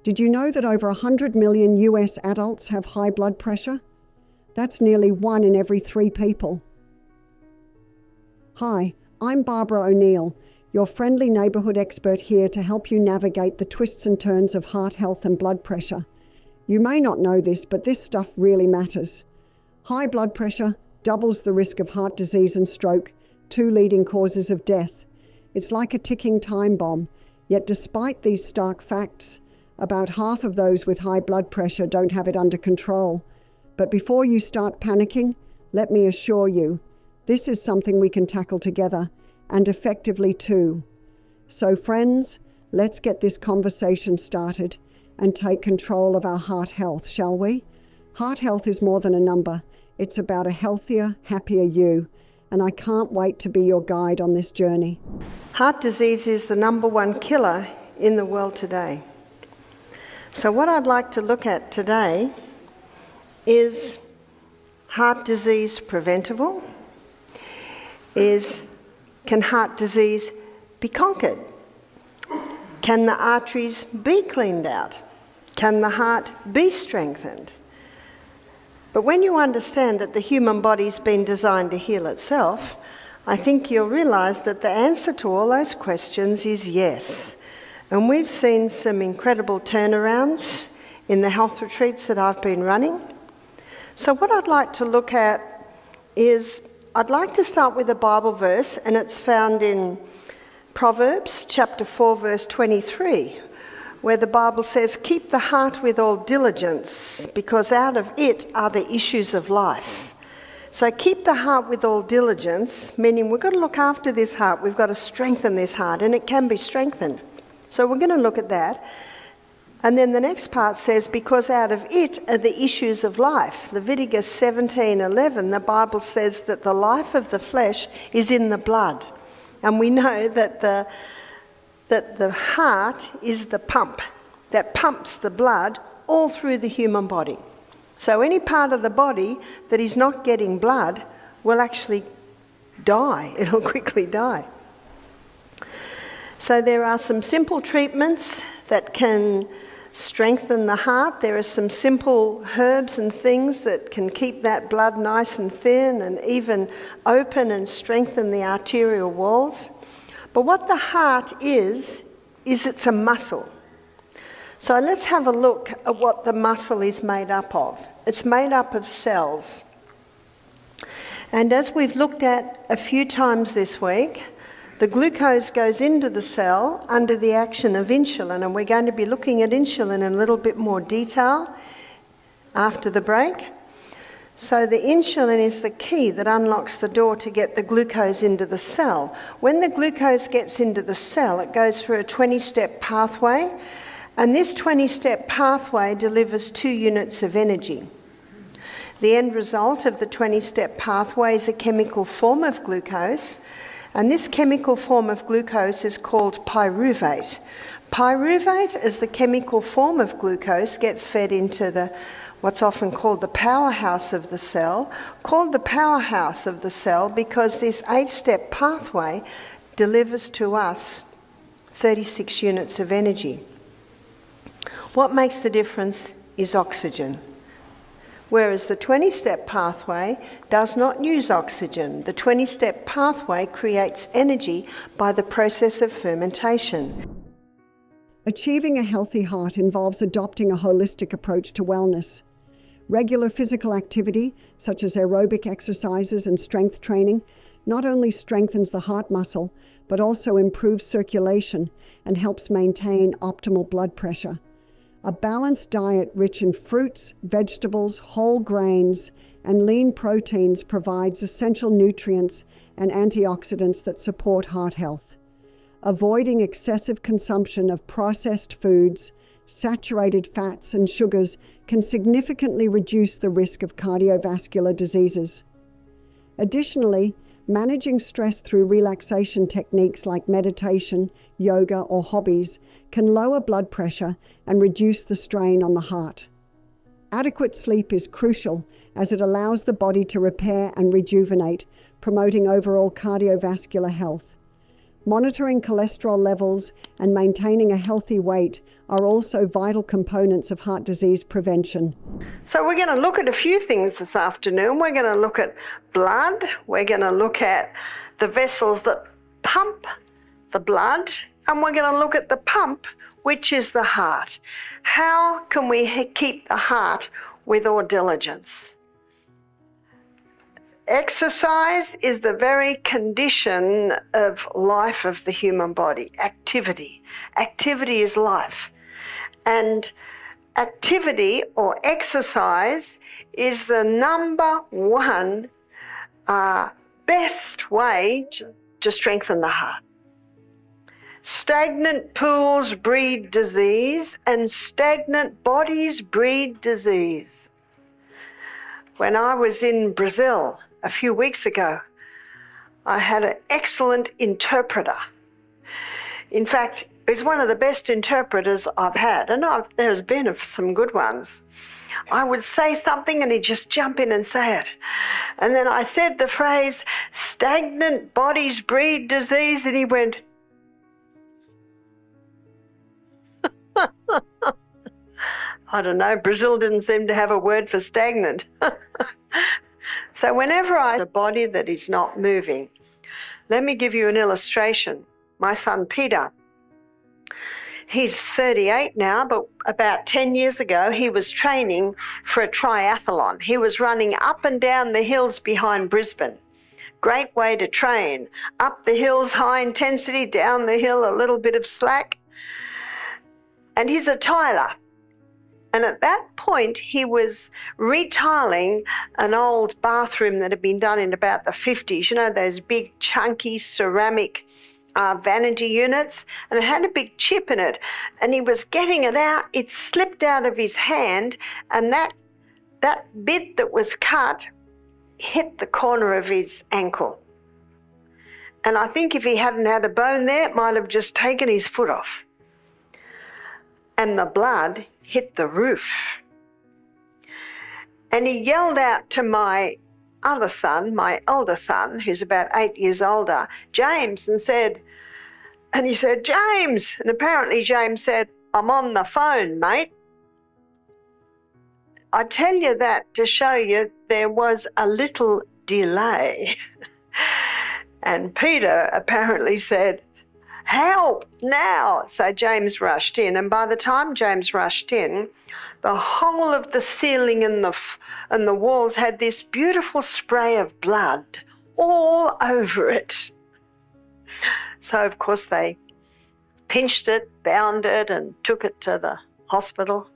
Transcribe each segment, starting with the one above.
Did you know that over 100 million US adults have high blood pressure? That's nearly 1 in every 3 people. Hi, I'm Barbara O'Neill, your friendly neighbourhood expert here to help you navigate the twists and turns of heart health and blood pressure. You may not know this, but this stuff really matters. High blood pressure doubles the risk of heart disease and stroke, 2 leading causes of death. It's like a ticking time bomb, yet despite these stark facts, about half of those with high blood pressure don't have it under control. But before you start panicking, let me assure you, this is something we can tackle together, and effectively too. So friends, let's get this conversation started and take control of our heart health, shall we? Heart health is more than a number. It's about a healthier, happier you, and I can't wait to be your guide on this journey. Heart disease is the #1 killer in the world today. So what I'd like to look at today is heart disease preventable? Can heart disease be conquered? Can the arteries be cleaned out? Can the heart be strengthened? But when you understand that the human body's been designed to heal itself, I think you'll realise that the answer to all those questions is yes. And we've seen some incredible turnarounds in the health retreats that I've been running. So what I'd like to look at is, I'd like to start with a Bible verse, and it's found in Proverbs chapter 4, verse 23, where the Bible says, "Keep the heart with all diligence, because out of it are the issues of life." So keep the heart with all diligence, meaning we've got to look after this heart, we've got to strengthen this heart, and it can be strengthened. So we're going to look at that. And then the next part says, because out of it are the issues of life. Leviticus 17:11, the Bible says that the life of the flesh is in the blood. And we know that the heart is the pump that pumps the blood all through the human body. So any part of the body that is not getting blood will actually die. It'll quickly die. So there are some simple treatments that can strengthen the heart. There are some simple herbs and things that can keep that blood nice and thin and even open and strengthen the arterial walls. But what the heart is it's a muscle. So let's have a look at what the muscle is made up of. It's made up of cells. And as we've looked at a few times this week, the glucose goes into the cell under the action of insulin, and we're going to be looking at insulin in a little bit more detail after the break. So the insulin is the key that unlocks the door to get the glucose into the cell. When the glucose gets into the cell, it goes through a 20-step pathway, and this 20-step pathway delivers 2 units of energy. The end result of the 20-step pathway is a chemical form of glucose, and this chemical form of glucose is called pyruvate. Pyruvate, as the chemical form of glucose, gets fed into what's often called the powerhouse of the cell, because this 8-step pathway delivers to us 36 units of energy. What makes the difference is oxygen. Whereas the 20-step pathway does not use oxygen. The 20-step pathway creates energy by the process of fermentation. Achieving a healthy heart involves adopting a holistic approach to wellness. Regular physical activity, such as aerobic exercises and strength training, not only strengthens the heart muscle, but also improves circulation and helps maintain optimal blood pressure. A balanced diet rich in fruits, vegetables, whole grains, and lean proteins provides essential nutrients and antioxidants that support heart health. Avoiding excessive consumption of processed foods, saturated fats, and sugars can significantly reduce the risk of cardiovascular diseases. Additionally, managing stress through relaxation techniques like meditation, yoga, or hobbies can lower blood pressure and reduce the strain on the heart. Adequate sleep is crucial as it allows the body to repair and rejuvenate, promoting overall cardiovascular health. Monitoring cholesterol levels and maintaining a healthy weight are also vital components of heart disease prevention. So we're going to look at a few things this afternoon. We're going to look at blood. We're going to look at the vessels that pump the blood. And we're going to look at the pump, which is the heart. How can we keep the heart with all diligence? Exercise is the very condition of life of the human body. Activity. Activity is life. And activity or exercise is the number one best way to strengthen the heart. Stagnant pools breed disease, and stagnant bodies breed disease. When I was in Brazil a few weeks ago, I had an excellent interpreter. In fact, he's one of the best interpreters I've had, and there's been some good ones. I would say something and he'd just jump in and say it. And then I said the phrase, stagnant bodies breed disease, and he went, I don't know, Brazil didn't seem to have a word for stagnant. So whenever I have a body that is not moving, let me give you an illustration. My son Peter, he's 38 now, but about 10 years ago, he was training for a triathlon. He was running up and down the hills behind Brisbane. Great way to train. Up the hills, high intensity, down the hill, a little bit of slack. And he's a tiler. And at that point, he was retiling an old bathroom that had been done in about the 50s. You know, those big, chunky ceramic vanity units, and it had a big chip in it. And he was getting it out. It slipped out of his hand, and that bit that was cut hit the corner of his ankle. And I think if he hadn't had a bone there, it might have just taken his foot off. And the blood hit the roof. And he yelled out to my other son, my elder son, who's about 8 years older, James, and he said, James! And apparently James said, I'm on the phone, mate. I tell you that to show you there was a little delay. And Peter apparently said, help now. So James rushed in, and by the time James rushed in, the whole of the ceiling and the walls had this beautiful spray of blood all over it. So of course they pinched it, bound it, and took it to the hospital.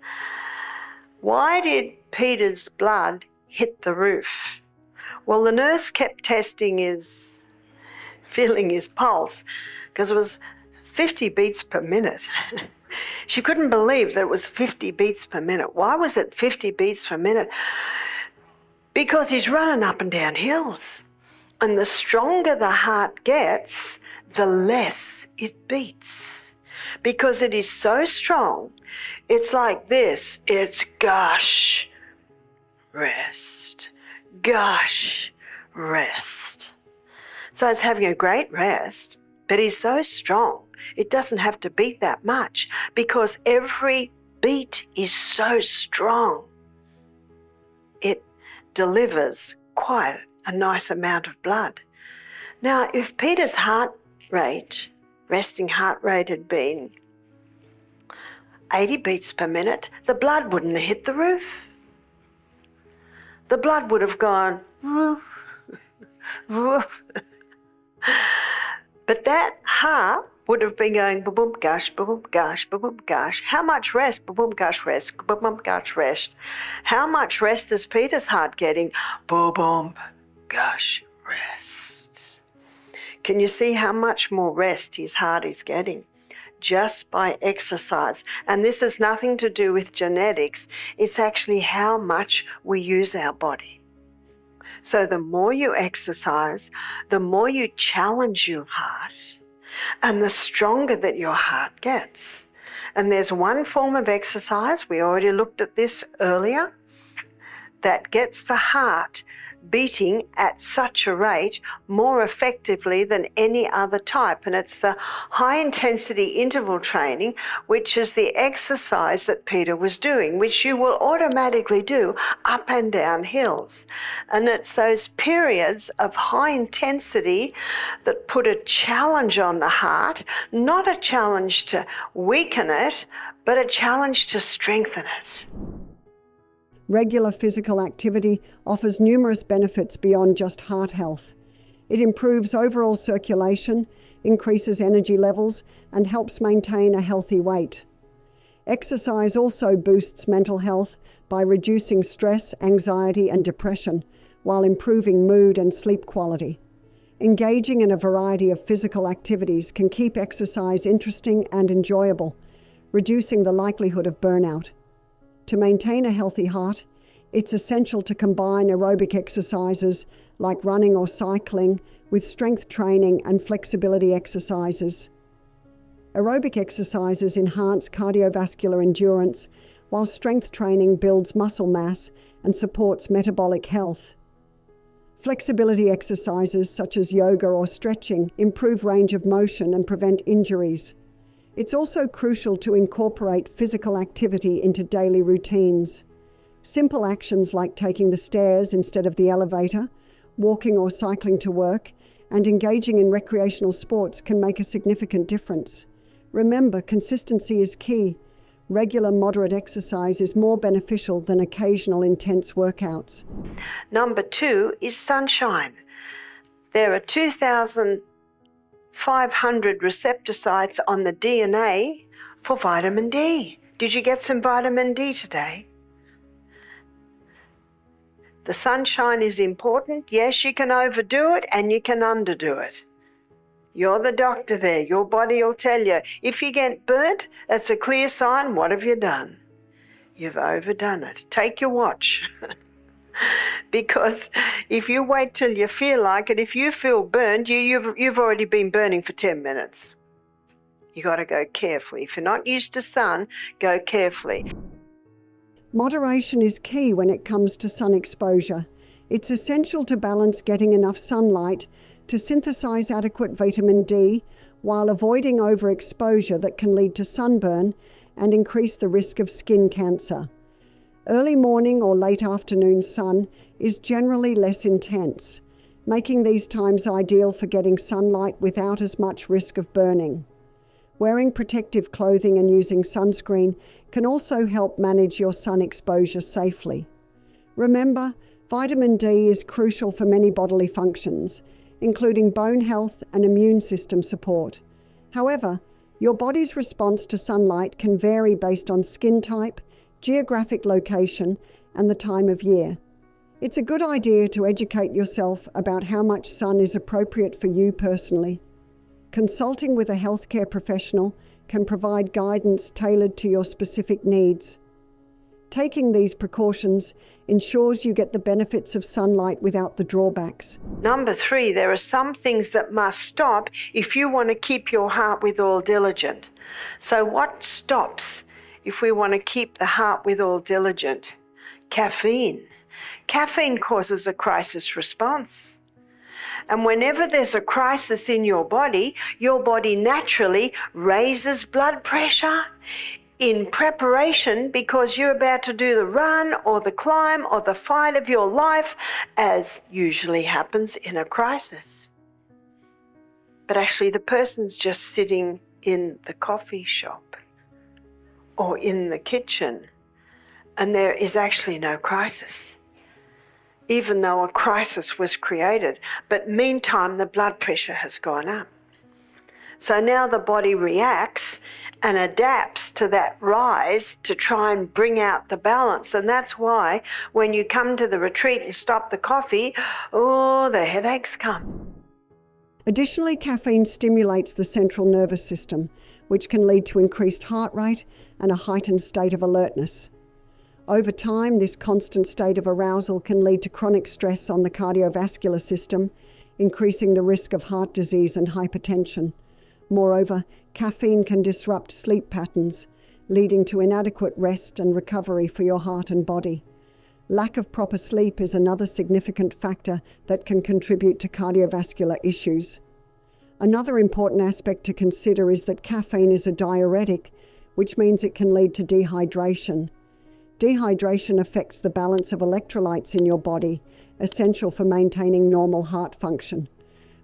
Why did Peter's blood hit the roof? Well, the nurse kept feeling his pulse, because it was 50 beats per minute. She couldn't believe that it was 50 beats per minute. Why was it 50 beats per minute? Because he's running up and down hills. And the stronger the heart gets, the less it beats. Because it is so strong, it's like this. It's gush, rest, gush, rest. So it's having a great rest. But he's so strong, it doesn't have to beat that much, because every beat is so strong. It delivers quite a nice amount of blood. Now, if Peter's heart rate, resting heart rate, had been 80 beats per minute, the blood wouldn't have hit the roof. The blood would have gone, woof, woof. But that heart would have been going ba-boom, gush, ba-boom, gush, ba-boom, gush. How much rest? Ba-boom, gush, rest, ba-boom, gush, rest. How much rest is Peter's heart getting? Ba-boom, gush, rest. Can you see how much more rest his heart is getting? Just by exercise. And this has nothing to do with genetics. It's actually how much we use our body. So the more you exercise, the more you challenge your heart, and the stronger that your heart gets. And there's one form of exercise, we already looked at this earlier, that gets the heart beating at such a rate more effectively than any other type. And it's the high intensity interval training, which is the exercise that Peter was doing, which you will automatically do up and down hills. And it's those periods of high intensity that put a challenge on the heart, not a challenge to weaken it, but a challenge to strengthen it. Regular physical activity offers numerous benefits beyond just heart health. It improves overall circulation, increases energy levels, and helps maintain a healthy weight. Exercise also boosts mental health by reducing stress, anxiety, and depression, while improving mood and sleep quality. Engaging in a variety of physical activities can keep exercise interesting and enjoyable, reducing the likelihood of burnout. To maintain a healthy heart, it's essential to combine aerobic exercises like running or cycling with strength training and flexibility exercises. Aerobic exercises enhance cardiovascular endurance, while strength training builds muscle mass and supports metabolic health. Flexibility exercises such as yoga or stretching improve range of motion and prevent injuries. It's also crucial to incorporate physical activity into daily routines. Simple actions like taking the stairs instead of the elevator, walking or cycling to work, and engaging in recreational sports can make a significant difference. Remember, consistency is key. Regular moderate exercise is more beneficial than occasional intense workouts. Number 2 is sunshine. There are 2,500 receptor sites on the DNA for vitamin D. Did you get some vitamin D today? The sunshine is important. Yes, you can overdo it and you can underdo it. You're the doctor there. Your body will tell you. If you get burnt, that's a clear sign. What have you done? You've overdone it. Take your watch. Because if you wait till you feel like it, if you feel burned, you've already been burning for 10 minutes. You got to go carefully. If you're not used to sun, go carefully. Moderation is key when it comes to sun exposure. It's essential to balance getting enough sunlight to synthesize adequate vitamin D while avoiding overexposure that can lead to sunburn and increase the risk of skin cancer. Early morning or late afternoon sun is generally less intense, making these times ideal for getting sunlight without as much risk of burning. Wearing protective clothing and using sunscreen can also help manage your sun exposure safely. Remember, vitamin D is crucial for many bodily functions, including bone health and immune system support. However, your body's response to sunlight can vary based on skin type, geographic location, and the time of year. It's a good idea to educate yourself about how much sun is appropriate for you personally. Consulting with a healthcare professional can provide guidance tailored to your specific needs. Taking these precautions ensures you get the benefits of sunlight without the drawbacks. Number 3, there are some things that must stop if you want to keep your heart withal diligent. So what stops if we want to keep the heart withal diligent? Caffeine. Caffeine causes a crisis response. And whenever there's a crisis in your body naturally raises blood pressure in preparation because you're about to do the run or the climb or the fight of your life, as usually happens in a crisis. But actually the person's just sitting in the coffee shop or in the kitchen, and there is actually no crisis, even though a crisis was created. But meantime, the blood pressure has gone up. So now the body reacts and adapts to that rise to try and bring out the balance. And that's why when you come to the retreat and stop the coffee, the headaches come. Additionally, caffeine stimulates the central nervous system, which can lead to increased heart rate and a heightened state of alertness. Over time, this constant state of arousal can lead to chronic stress on the cardiovascular system, increasing the risk of heart disease and hypertension. Moreover, caffeine can disrupt sleep patterns, leading to inadequate rest and recovery for your heart and body. Lack of proper sleep is another significant factor that can contribute to cardiovascular issues. Another important aspect to consider is that caffeine is a diuretic, which means it can lead to dehydration. Dehydration affects the balance of electrolytes in your body, essential for maintaining normal heart function.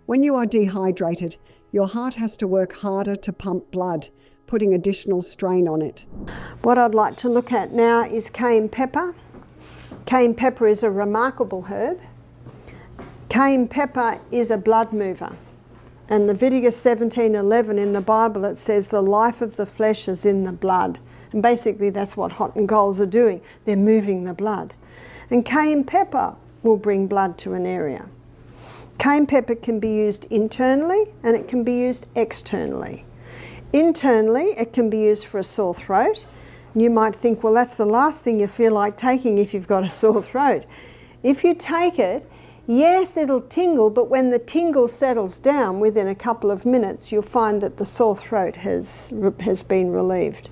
When you are dehydrated, your heart has to work harder to pump blood, putting additional strain on it. What I'd like to look at now is cayenne pepper. Cayenne pepper is a remarkable herb. Cayenne pepper is a blood mover. And Leviticus 17:11 in the Bible, it says the life of the flesh is in the blood. And basically that's what hot and colds are doing. They're moving the blood. And cayenne pepper will bring blood to an area. Cayenne pepper can be used internally and it can be used externally. Internally, it can be used for a sore throat. You might think, well, that's the last thing you feel like taking if you've got a sore throat. If you take it, yes, it'll tingle, but when the tingle settles down within a couple of minutes, you'll find that the sore throat has been relieved.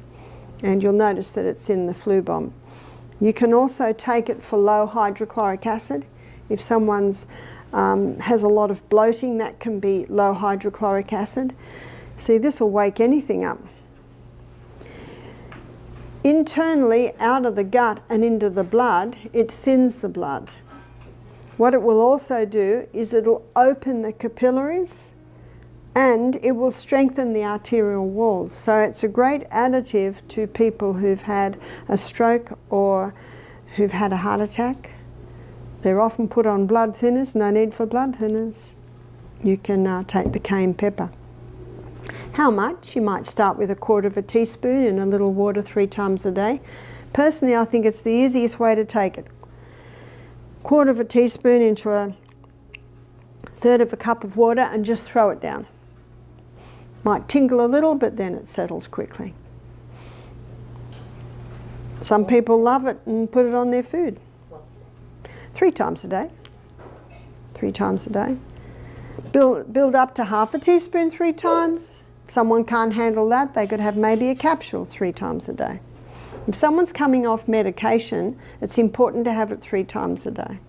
And you'll notice that it's in the flu bomb. You can also take it for low hydrochloric acid. If someone's has a lot of bloating, that can be low hydrochloric acid. See, this will wake anything up. Internally, out of the gut and into the blood, it thins the blood. What it will also do is it'll open the capillaries and it will strengthen the arterial walls. So it's a great additive to people who've had a stroke or who've had a heart attack. They're often put on blood thinners, no need for blood thinners. You can take the cayenne pepper. How much? You might start with 1/4 teaspoon in a little water 3 times a day. Personally, I think it's the easiest way to take it. 1/4 teaspoon into 1/3 cup of water and just throw it down. Might tingle a little, but then it settles quickly. Some people love it and put it on their food. 3 times a day. 3 times a day. Build up to 1/2 teaspoon 3 times. If someone can't handle that, they could have maybe a capsule 3 times a day. If someone's coming off medication, it's important to have it 3 times a day.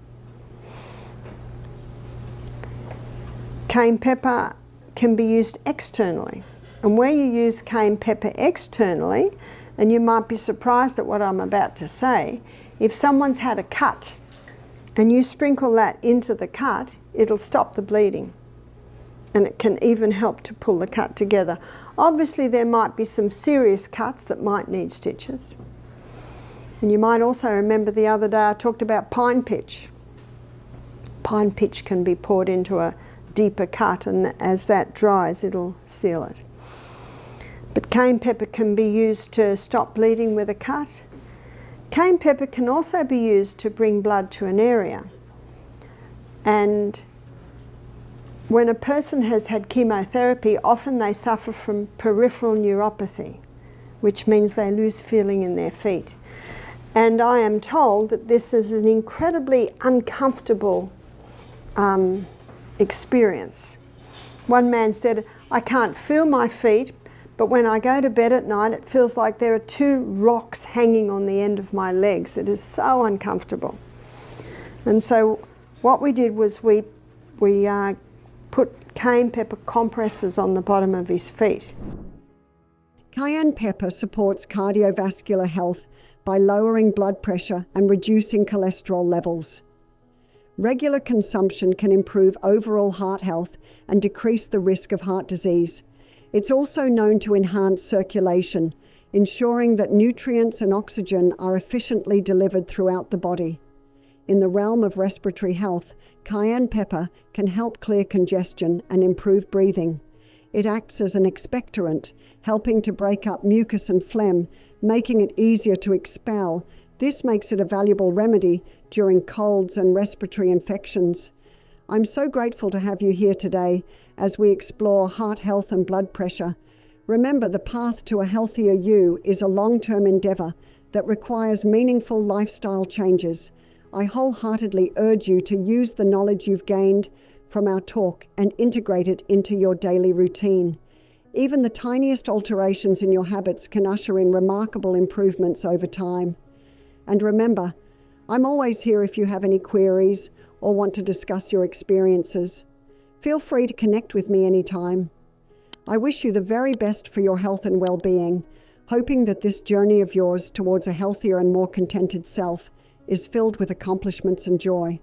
Cayenne pepper can be used externally. And where you use cayenne pepper externally, and you might be surprised at what I'm about to say, if someone's had a cut and you sprinkle that into the cut, it'll stop the bleeding. And it can even help to pull the cut together. Obviously there might be some serious cuts that might need stitches. And you might also remember the other day I talked about pine pitch. Pine pitch can be poured into a deeper cut, and as that dries it'll seal it. But cayenne pepper can be used to stop bleeding with a cut. Cayenne pepper can also be used to bring blood to an area. And when a person has had chemotherapy, often they suffer from peripheral neuropathy, which means they lose feeling in their feet. And I am told that this is an incredibly uncomfortable experience. One man said, I can't feel my feet, but when I go to bed at night, it feels like there are 2 rocks hanging on the end of my legs. It is so uncomfortable. And so what we did was we put cayenne pepper compresses on the bottom of his feet. Cayenne pepper supports cardiovascular health by lowering blood pressure and reducing cholesterol levels. Regular consumption can improve overall heart health and decrease the risk of heart disease. It's also known to enhance circulation, ensuring that nutrients and oxygen are efficiently delivered throughout the body. In the realm of respiratory health, cayenne pepper can help clear congestion and improve breathing. It acts as an expectorant, helping to break up mucus and phlegm, making it easier to expel. This makes it a valuable remedy during colds and respiratory infections. I'm so grateful to have you here today as we explore heart health and blood pressure. Remember, the path to a healthier you is a long-term endeavor that requires meaningful lifestyle changes. I wholeheartedly urge you to use the knowledge you've gained from our talk and integrate it into your daily routine. Even the tiniest alterations in your habits can usher in remarkable improvements over time. And remember, I'm always here if you have any queries or want to discuss your experiences. Feel free to connect with me anytime. I wish you the very best for your health and well-being, hoping that this journey of yours towards a healthier and more contented self is filled with accomplishments and joy.